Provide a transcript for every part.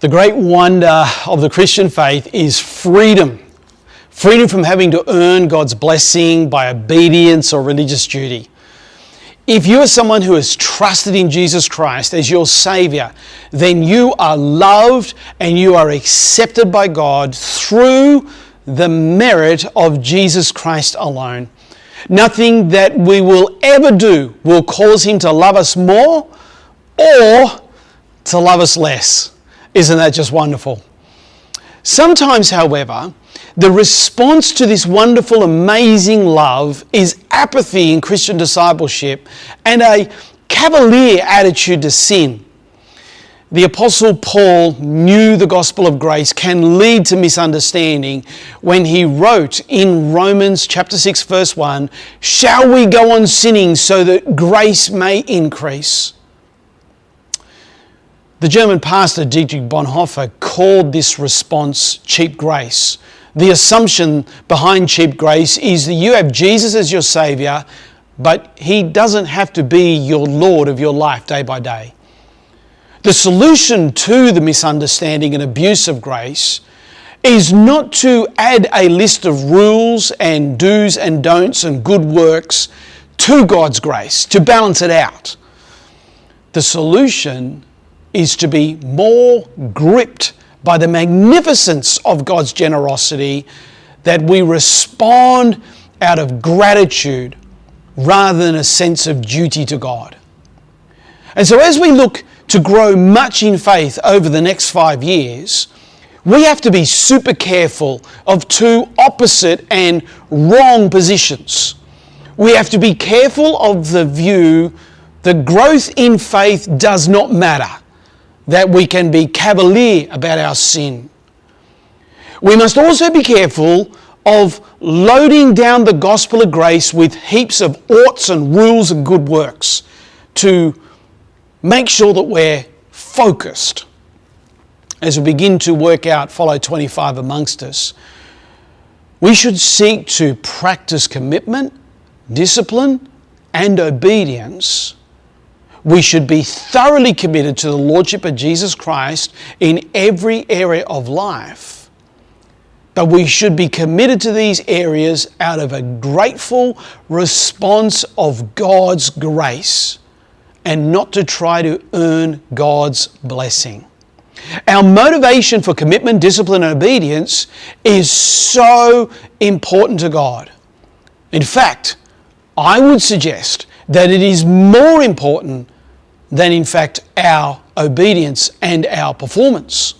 The great wonder of the Christian faith is freedom. Freedom from having to earn God's blessing by obedience or religious duty. If you are someone who has trusted in Jesus Christ as your Saviour, then you are loved and you are accepted by God through the merit of Jesus Christ alone. Nothing that we will ever do will cause Him to love us more or to love us less. Isn't that just wonderful? Sometimes, however, the response to this wonderful, amazing love is apathy in Christian discipleship and a cavalier attitude to sin. The Apostle Paul knew the gospel of grace can lead to misunderstanding when he wrote in Romans chapter 6 verse 1, "Shall we go on sinning so that grace may increase?" The German pastor Dietrich Bonhoeffer called this response cheap grace. The assumption behind cheap grace is that you have Jesus as your Saviour, but He doesn't have to be your Lord of your life day by day. The solution to the misunderstanding and abuse of grace is not to add a list of rules and do's and don'ts and good works to God's grace, to balance it out. The solution is to be more gripped by the magnificence of God's generosity, that we respond out of gratitude rather than a sense of duty to God. And so as we look to grow much in faith over the next 5 years, we have to be super careful of two opposite and wrong positions. We have to be careful of the view that growth in faith does not matter, that we can be cavalier about our sin. We must also be careful of loading down the gospel of grace with heaps of oughts and rules and good works to make sure that we're focused. As we begin to work out Follow 25 amongst us, we should seek to practice commitment, discipline, and obedience. We should be thoroughly committed to the Lordship of Jesus Christ in every area of life. But we should be committed to these areas out of a grateful response of God's grace and not to try to earn God's blessing. Our motivation for commitment, discipline, and obedience is so important to God. In fact, I would suggest that it is more important than in fact our obedience and our performance.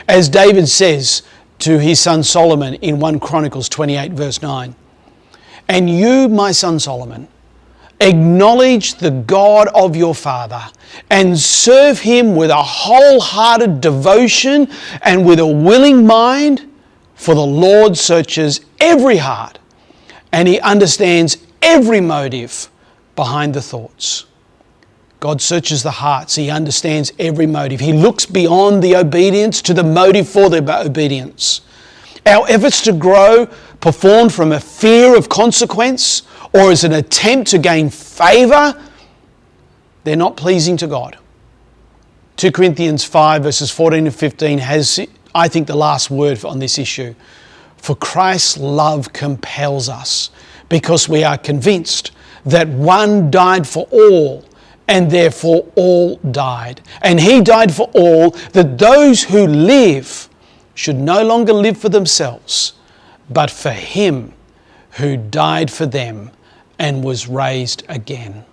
As David says to his son Solomon in 1 Chronicles 28 verse 9, "And you, my son Solomon, acknowledge the God of your father and serve Him with a wholehearted devotion and with a willing mind, for the Lord searches every heart and He understands every motive behind the thoughts." God searches the hearts. He understands every motive. He looks beyond the obedience to the motive for the obedience. Our efforts to grow, performed from a fear of consequence or as an attempt to gain favour, they're not pleasing to God. 2 Corinthians 5 verses 14 and 15 has, I think, the last word on this issue. "For Christ's love compels us, because we are convinced that one died for all, and therefore all died. And He died for all, that those who live should no longer live for themselves, but for Him who died for them and was raised again."